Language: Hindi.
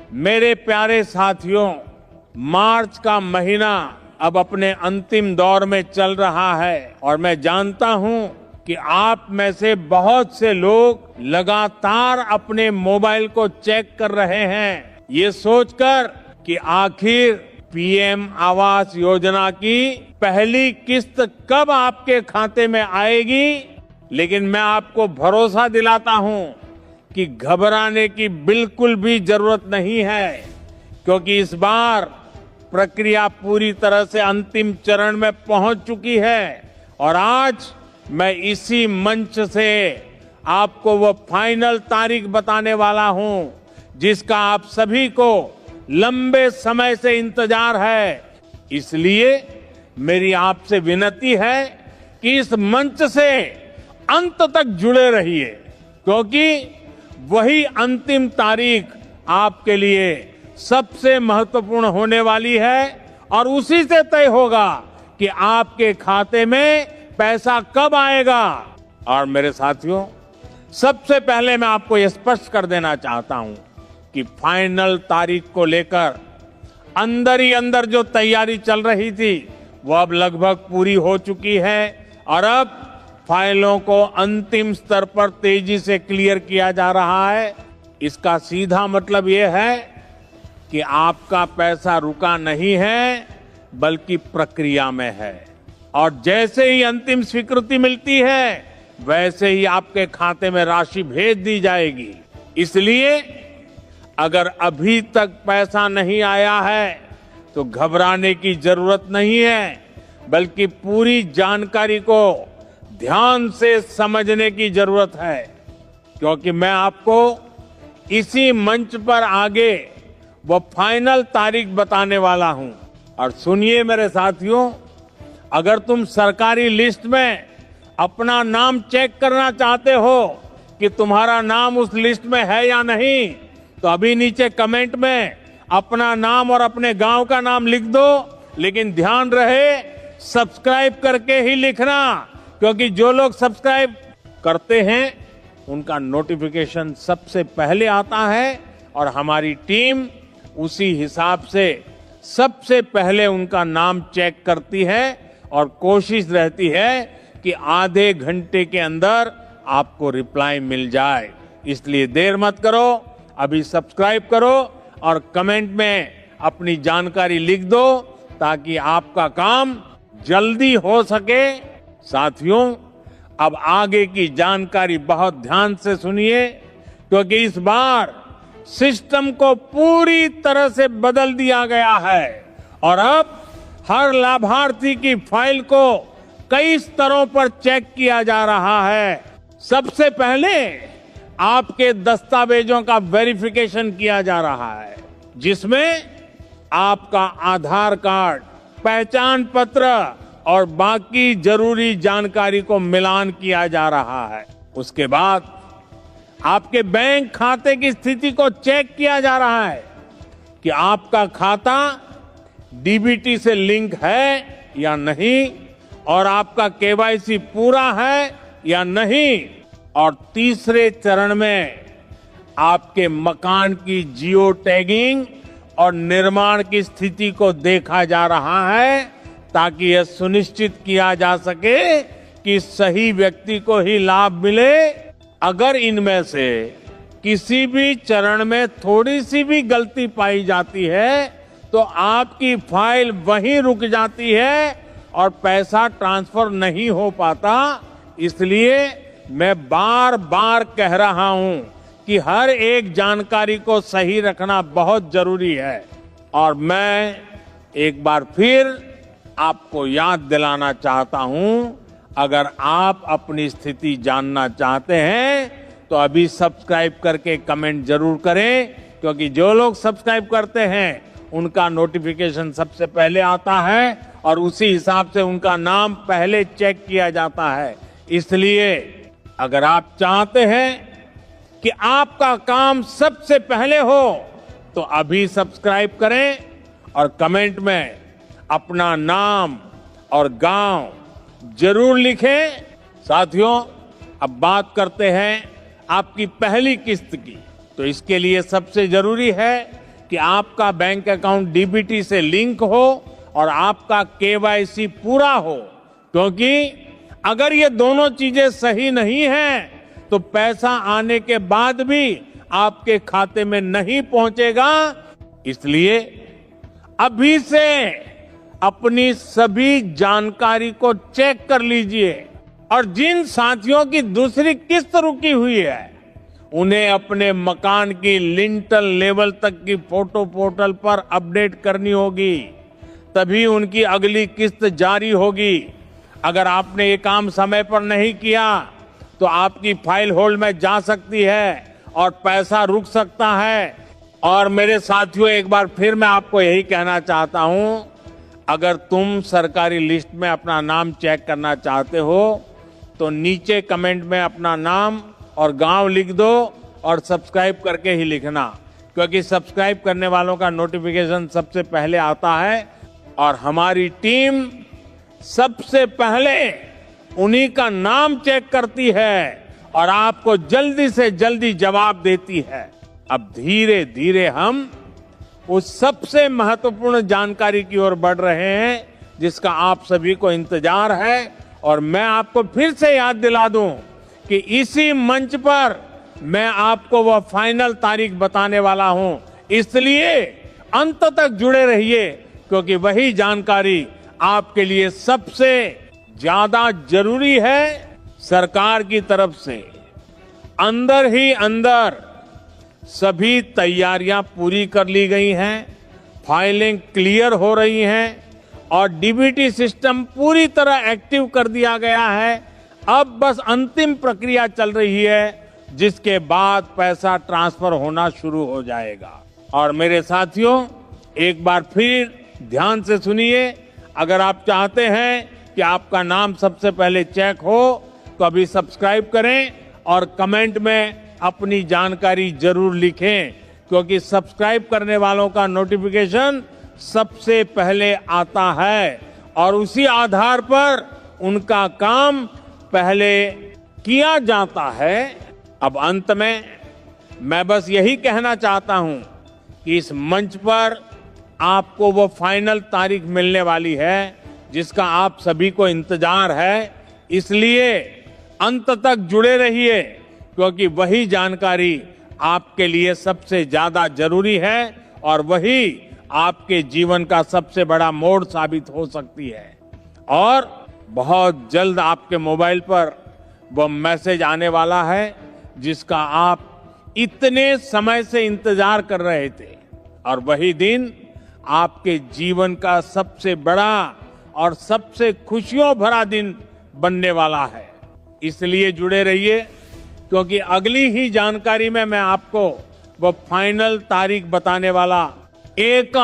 मेरे प्यारे साथियों, मार्च का महीना अब अपने अंतिम दौर में चल रहा है और मैं जानता हूं कि आप में से बहुत से लोग लगातार अपने मोबाइल को चेक कर रहे हैं, ये सोचकर कि आखिर पीएम आवास योजना की पहली किस्त कब आपके खाते में आएगी। लेकिन मैं आपको भरोसा दिलाता हूं कि घबराने की बिल्कुल भी जरूरत नहीं है, क्योंकि इस बार प्रक्रिया पूरी तरह से अंतिम चरण में पहुंच चुकी है और आज मैं इसी मंच से आपको वो फाइनल तारीख बताने वाला हूं जिसका आप सभी को लंबे समय से इंतजार है। इसलिए मेरी आपसे विनती है कि इस मंच से अंत तक जुड़े रहिए, क्योंकि वही अंतिम तारीख आपके लिए सबसे महत्वपूर्ण होने वाली है और उसी से तय होगा कि आपके खाते में पैसा कब आएगा। और मेरे साथियों, सबसे पहले मैं आपको यह स्पष्ट कर देना चाहता हूं कि फाइनल तारीख को लेकर अंदर ही अंदर जो तैयारी चल रही थी वो अब लगभग पूरी हो चुकी है और अब फाइलों को अंतिम स्तर पर तेजी से क्लियर किया जा रहा है। इसका सीधा मतलब यह है कि आपका पैसा रुका नहीं है, बल्कि प्रक्रिया में है और जैसे ही अंतिम स्वीकृति मिलती है वैसे ही आपके खाते में राशि भेज दी जाएगी। इसलिए अगर अभी तक पैसा नहीं आया है तो घबराने की जरूरत नहीं है, बल्कि पूरी जानकारी को ध्यान से समझने की जरूरत है, क्योंकि मैं आपको इसी मंच पर आगे वो फाइनल तारीख बताने वाला हूं। और सुनिए मेरे साथियों, अगर तुम सरकारी लिस्ट में अपना नाम चेक करना चाहते हो कि तुम्हारा नाम उस लिस्ट में है या नहीं, तो अभी नीचे कमेंट में अपना नाम और अपने गांव का नाम लिख दो। लेकिन ध्यान रहे, सब्सक्राइब करके ही लिखना, क्योंकि जो लोग सब्सक्राइब करते हैं उनका नोटिफिकेशन सबसे पहले आता है और हमारी टीम उसी हिसाब से सबसे पहले उनका नाम चेक करती है और कोशिश रहती है कि आधे घंटे के अंदर आपको रिप्लाई मिल जाए। इसलिए देर मत करो, अभी सब्सक्राइब करो और कमेंट में अपनी जानकारी लिख दो ताकि आपका काम जल्दी हो सके। साथियों, अब आगे की जानकारी बहुत ध्यान से सुनिए, क्योंकि इस बार सिस्टम को पूरी तरह से बदल दिया गया है और अब हर लाभार्थी की फाइल को कई स्तरों पर चेक किया जा रहा है। सबसे पहले आपके दस्तावेजों का वेरिफिकेशन किया जा रहा है, जिसमें आपका आधार कार्ड, पहचान पत्र और बाकी जरूरी जानकारी को मिलान किया जा रहा है। उसके बाद आपके बैंक खाते की स्थिति को चेक किया जा रहा है कि आपका खाता डीबीटी से लिंक है या नहीं और आपका केवाईसी पूरा है या नहीं। और तीसरे चरण में आपके मकान की जियो टैगिंग और निर्माण की स्थिति को देखा जा रहा है, ताकि यह सुनिश्चित किया जा सके कि सही व्यक्ति को ही लाभ मिले। अगर इनमें से किसी भी चरण में थोड़ी सी भी गलती पाई जाती है तो आपकी फाइल वहीं रुक जाती है और पैसा ट्रांसफर नहीं हो पाता। इसलिए मैं बार बार कह रहा हूं कि हर एक जानकारी को सही रखना बहुत जरूरी है। और मैं एक बार फिर आपको याद दिलाना चाहता हूं, अगर आप अपनी स्थिति जानना चाहते हैं तो अभी सब्सक्राइब करके कमेंट जरूर करें, क्योंकि जो लोग सब्सक्राइब करते हैं उनका नोटिफिकेशन सबसे पहले आता है और उसी हिसाब से उनका नाम पहले चेक किया जाता है। इसलिए अगर आप चाहते हैं कि आपका काम सबसे पहले हो तो अभी सब्सक्राइब करें और कमेंट में अपना नाम और गांव जरूर लिखें। साथियों, अब बात करते हैं आपकी पहली किस्त की। तो इसके लिए सबसे जरूरी है कि आपका बैंक अकाउंट डीबीटी से लिंक हो और आपका केवाईसी पूरा हो, क्योंकि अगर ये दोनों चीजें सही नहीं हैं तो पैसा आने के बाद भी आपके खाते में नहीं पहुंचेगा। इसलिए अभी से अपनी सभी जानकारी को चेक कर लीजिए और जिन साथियों की दूसरी किस्त रुकी हुई है उन्हें अपने मकान की लिंटल लेवल तक की फोटो पोर्टल पर अपडेट करनी होगी, तभी उनकी अगली किस्त जारी होगी। अगर आपने ये काम समय पर नहीं किया तो आपकी फाइल होल्ड में जा सकती है और पैसा रुक सकता है। और मेरे साथियों, एक बार फिर मैं आपको यही कहना चाहता हूं, अगर तुम सरकारी लिस्ट में अपना नाम चेक करना चाहते हो तो नीचे कमेंट में अपना नाम और गांव लिख दो और सब्सक्राइब करके ही लिखना, क्योंकि सब्सक्राइब करने वालों का नोटिफिकेशन सबसे पहले आता है और हमारी टीम सबसे पहले उन्हीं का नाम चेक करती है और आपको जल्दी से जल्दी जवाब देती है। अब धीरे धीरे हम उस सबसे महत्वपूर्ण जानकारी की ओर बढ़ रहे हैं जिसका आप सभी को इंतजार है। और मैं आपको फिर से याद दिला दूं कि इसी मंच पर मैं आपको वह फाइनल तारीख बताने वाला हूं, इसलिए अंत तक जुड़े रहिए, क्योंकि वही जानकारी आपके लिए सबसे ज्यादा जरूरी है। सरकार की तरफ से अंदर ही अंदर सभी तैयारियां पूरी कर ली गई हैं, फाइलिंग क्लियर हो रही हैं और डीबीटी सिस्टम पूरी तरह एक्टिव कर दिया गया है। अब बस अंतिम प्रक्रिया चल रही है जिसके बाद पैसा ट्रांसफर होना शुरू हो जाएगा। और मेरे साथियों, एक बार फिर ध्यान से सुनिए, अगर आप चाहते हैं कि आपका नाम सबसे पहले चेक हो तो अभी सब्सक्राइब करें और कमेंट में अपनी जानकारी जरूर लिखें, क्योंकि सब्सक्राइब करने वालों का नोटिफिकेशन सबसे पहले आता है और उसी आधार पर उनका काम पहले किया जाता है। अब अंत में मैं बस यही कहना चाहता हूं कि इस मंच पर आपको वो फाइनल तारीख मिलने वाली है जिसका आप सभी को इंतजार है, इसलिए अंत तक जुड़े रहिए, क्योंकि वही जानकारी आपके लिए सबसे ज्यादा जरूरी है और वही आपके जीवन का सबसे बड़ा मोड़ साबित हो सकती है। और बहुत जल्द आपके मोबाइल पर वो मैसेज आने वाला है जिसका आप इतने समय से इंतजार कर रहे थे, और वही दिन आपके जीवन का सबसे बड़ा और सबसे खुशियों भरा दिन बनने वाला है। इसलिए जुड़े रहिए, क्योंकि अगली ही जानकारी में मैं आपको वो फाइनल तारीख बताने वाला एक